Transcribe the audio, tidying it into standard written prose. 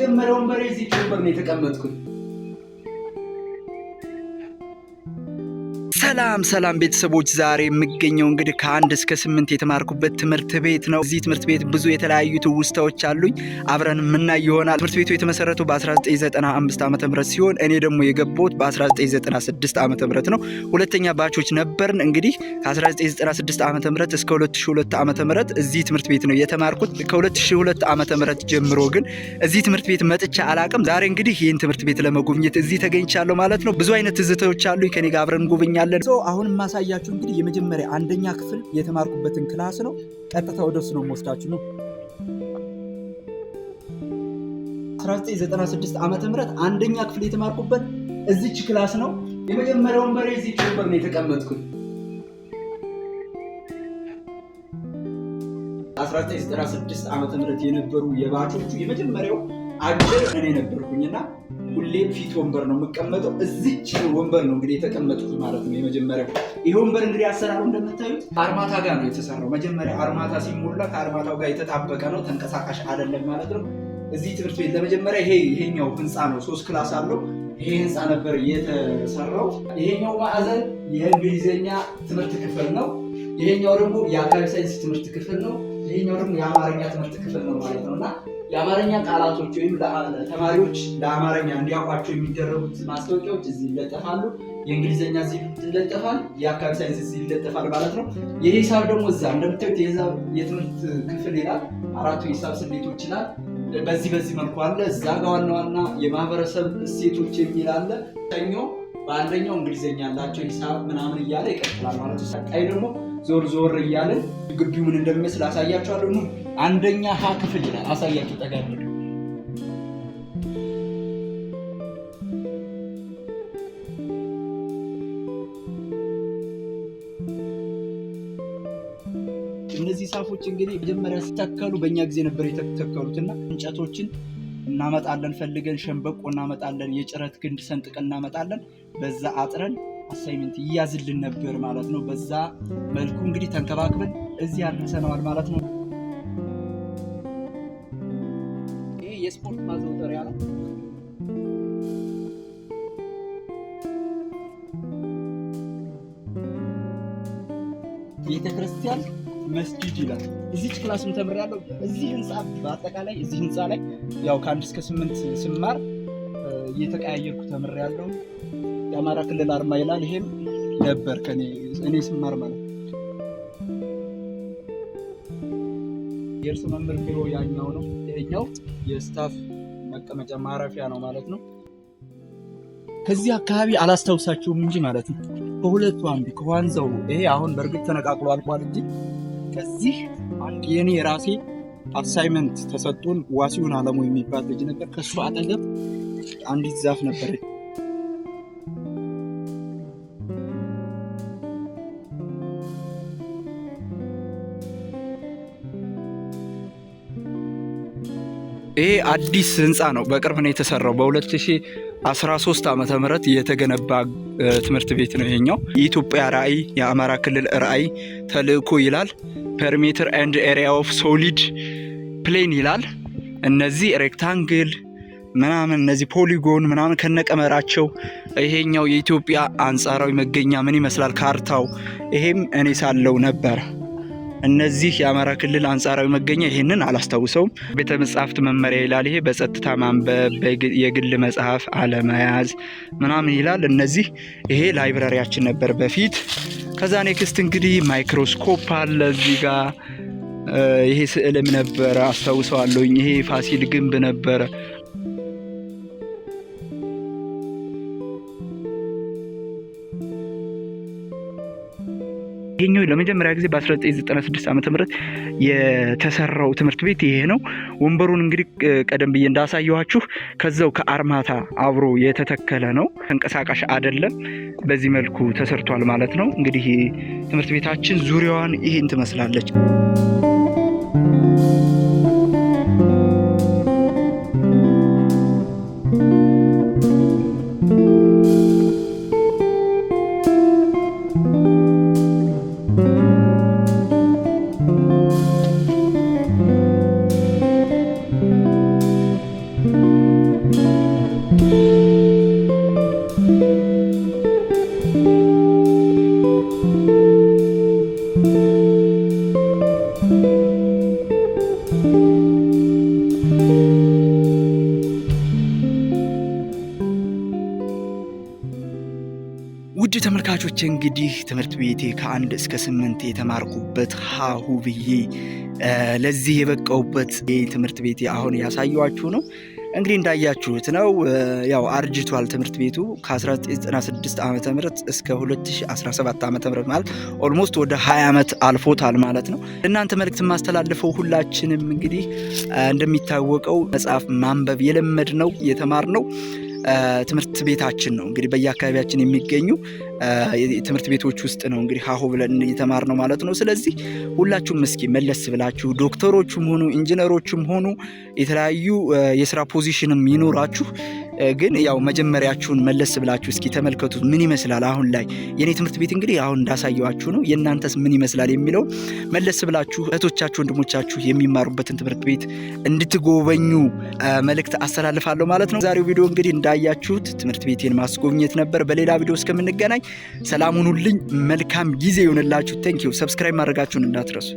የመጀመሪያውን በሬ እዚህ ጭምር ነው የተቀመጥኩት። ሰላም ቤተሰቦች፣ ዛሬ የምገኘው እንግዲህ ከ1 እስከ 8 የተማርኩበት ትምህርት ቤት ነው። እዚህ ትምህርት ቤት ብዙ የተለያዩ ትውስታዎች አሉኝ፣ አብረን የምናይ ይሆናል። ትምህርት ቤቱ የተመሰረተው በ1995 ዓ.ም ሲሆን እኔ ደግሞ የገባሁት በ1996 ዓ.ም ነው። ሁለተኛ ባቾች ነበርን። እንግዲህ ከ1996 ዓ.ም እስከ 2002 ዓ.ም እዚህ ትምህርት ቤት ነው የተማርኩት። ከ2002 ዓ.ም ጀምሮ ግን እዚህ ትምህርት ቤት መጥቼ አላቅም። ዛሬ እንግዲህ ይህን ትምህርት ቤት ለመጎብኘት እዚህ ተገኝቻለሁ ማለት ነው። ብዙ አይነት ትዝታዎች አሉኝ። ከኔ ጋር አብረን እንጎበኛለን። አሁን ማሳያችሁ እንግዲህ የመጀመሪያ አንደኛ ክፍል የተማርኩበትን ክላስ ነው። ቀጥታ ወደሱ ነው የምወስዳችሁ ነው። 1996 ዓመተ ምህረት አንደኛ ክፍል የተማርኩበት እዚች ክላስ ነው። የመጀመሪያውን በሬ እዚህ ጭምር ነው የተቀመጥኩት። 1996 ዓመተ ምህረት የነበሩ የባቾቹ የመጀመሪያው አጀር እኔ ነበርኩኝና ሁሌም ፊት ወንበር ነው የምቀመጠው። እዚች ወንበር ነው እንግዲህ የተቀመጥኩት ማለት ነው። የመጀመሪያው ይሄ ወንበር እንግዲህ አሰራሩ እንደምታዩት አርማታ ጋር ነው የተሰራው። መጀመሪያ አርማታ ሲሞላ ከአርማታው ጋር የተጣበቀ ነው፣ ተንቀሳቃሽ አይደለም ማለት ነው። እዚህ ትምህርት ቤት ለመጀመሪያ ይሄኛው ህንፃ ነው፣ 3 ክላስ አለው። ይሄ ህንፃ ነበር የተሰራው። ይሄኛው ማዕዘን የእንግሊዘኛ ትምህርት ክፍል ነው። ይሄኛው ደግሞ የአካባቢ ሳይንስ ትምህርት ክፍል ነው። ይሄኛው ደግሞ የአማርኛ ትምህርት ክፍል ነው ማለት ነውና የአማርኛ ቃላቶች ወይም ተማሪዎች ለአማርኛ እንዲያውቋቸው የሚደረጉት ማስታወቂያዎች እዚህ ይለጠፋሉ። የእንግሊዘኛ እዚህ ይለጠፋል፣ የአካባቢ ሳይንስ እዚህ ይለጠፋል ማለት ነው። የሂሳብ ደግሞ እዛ እንደምታዩት የሂሳብ የትምህርት ክፍል ይላል። 4ቱ የሂሳብ ስሌቶች ይላል። በዚህ መልኩ አለ። እዛ ጋር ዋና የማህበረሰብ እሴቶች የሚል አለ። ሰኞ በአንደኛው እንግሊዘኛ ያላቸው ሂሳብ ምናምን እያለ ይቀጥላል ማለት ነው። ቀጣይ ደግሞ ዞር እያለን ግቢው ምን እንደሚመስል አሳያችኋለሁ ነው። አንደኛ ሀ ክፍል ይላል። አሳያችሁ ጠጋ አድርግ። እነዚህ ዛፎች እንግዲህ መጀመሪያ ሲተከሉ በእኛ ጊዜ ነበር የተተከሉትና እንጨቶችን እናመጣለን፣ ፈልገን ሸንበቆ እናመጣለን፣ የጭረት ግንድ ሰንጥቀን እናመጣለን። በዛ አጥረን አሳይመንት ይያዝልን ነበር ማለት ነው። በዛ መልኩ እንግዲህ ተንከባክበን እዚህ አድርሰነዋል ማለት ነው። ይሄ የስፖርት ማዘውተሪያ ነው። ቤተክርስቲያን መስጂድ ይላል። እዚች ክላስም ተምሬያለሁ። እዚህ ህንፃ በአጠቃላይ እዚህ ህንፃ ላይ ያው ከ1 እስከ 8 ስማር እየተቀያየርኩ ተምሬያለሁ። የአማራ ክልል አርማ ይላል። ይሄም ነበር እኔ ስማር ማለት ነው። የእርስ መምህር ቢሮ ያኛው ነው። ይሄኛው የስታፍ መቀመጫ ማረፊያ ነው ማለት ነው። ከዚህ አካባቢ አላስታውሳችሁም እንጂ ማለት ነው በሁለቱ አንዱ ከዋንዛው ይሄ አሁን በእርግጥ ተነቃቅሎ አልቋል እንጂ ከዚህ አንድ የኔ የራሴ አሳይመንት ተሰጥቶን ዋሲውን አለሙ የሚባል ልጅ ነበር። ከሱ አጠገብ አንዲት ዛፍ ነበር። ይሄ አዲስ ህንፃ ነው፣ በቅርብ ነው የተሰራው። በ2013 ዓመተ ምህረት የተገነባ ትምህርት ቤት ነው ይሄኛው። የኢትዮጵያ ራዕይ፣ የአማራ ክልል ራዕይ ተልእኮ ይላል። ፐሪሜትር ኤንድ ኤሪያ ኦፍ ሶሊድ ፕሌን ይላል። እነዚህ ሬክታንግል ምናምን፣ እነዚህ ፖሊጎን ምናምን ከነቀመራቸው። ይሄኛው የኢትዮጵያ አንጻራዊ መገኛ ምን ይመስላል ካርታው። ይሄም እኔ ሳለው ነበር። እነዚህ የአማራ ክልል አንጻራዊ መገኛ ይሄንን አላስታውሰውም። ቤተ መጻሕፍት መመሪያ ይላል። ይሄ በጸጥታ ማንበብ፣ የግል መጽሐፍ አለመያዝ ምናምን ይላል። እነዚህ ይሄ ላይብራሪያችን ነበር በፊት። ከዛ ኔክስት እንግዲህ ማይክሮስኮፕ አለ እዚህ ጋር። ይሄ ስዕልም ነበረ አስታውሰዋለሁኝ። ይሄ ፋሲል ግንብ ነበረ። ይሄኛው ለመጀመሪያ ጊዜ በ1996 ዓመተ ምህረት የተሰራው ትምህርት ቤት ይሄ ነው። ወንበሩን እንግዲህ ቀደም ብዬ እንዳሳየኋችሁ ከዛው ከአርማታ አብሮ የተተከለ ነው፣ ተንቀሳቃሽ አይደለም። በዚህ መልኩ ተሰርቷል ማለት ነው። እንግዲህ ትምህርት ቤታችን ዙሪያዋን ይሄን ትመስላለች። ውድ ተመልካቾች እንግዲህ ትምህርት ቤቴ ከ1 እስከ 8 የተማርኩበት ሀሁ ብዬ ለዚህ የበቃውበት ትምህርት ቤቴ አሁን ያሳየዋችሁ ነው። እንግዲህ እንዳያችሁት ነው ያው አርጅቷል ትምህርት ቤቱ ከ1996 ዓመተ ምህረት እስከ 2017 ዓመተ ምህረት ማለት ኦልሞስት ወደ 20 ዓመት አልፎታል ማለት ነው። እናንተ መልእክት ማስተላልፈው ሁላችንም እንግዲህ እንደሚታወቀው መጽሐፍ ማንበብ የለመድነው የተማርነው ትምህርት ቤታችን ነው። እንግዲህ በየአካባቢያችን የሚገኙ ትምህርት ቤቶች ውስጥ ነው እንግዲህ ሀሁ ብለን የተማርነው ማለት ነው። ስለዚህ ሁላችሁም እስኪ መለስ ብላችሁ ዶክተሮችም ሆኑ ኢንጂነሮችም ሆኑ የተለያዩ የስራ ፖዚሽንም ይኖራችሁ ግን ያው መጀመሪያችሁን መለስ ብላችሁ እስኪ ተመልከቱ። ምን ይመስላል አሁን ላይ የኔ ትምህርት ቤት እንግዲህ አሁን እንዳሳየዋችሁ ነው። የእናንተስ ምን ይመስላል የሚለው መለስ ብላችሁ እህቶቻችሁ ወንድሞቻችሁ የሚማሩበትን ትምህርት ቤት እንድትጎበኙ መልእክት አስተላልፋለሁ ማለት ነው። ዛሬው ቪዲዮ እንግዲህ እንዳያችሁት ትምህርት ቤቴን ማስጎብኘት ነበር። በሌላ ቪዲዮ እስከምንገናኝ ሰላም ሁኑልኝ። መልካም ጊዜ ይሁንላችሁ። ቴንኪው። ሰብስክራይብ ማድረጋችሁን እንዳትረሱ።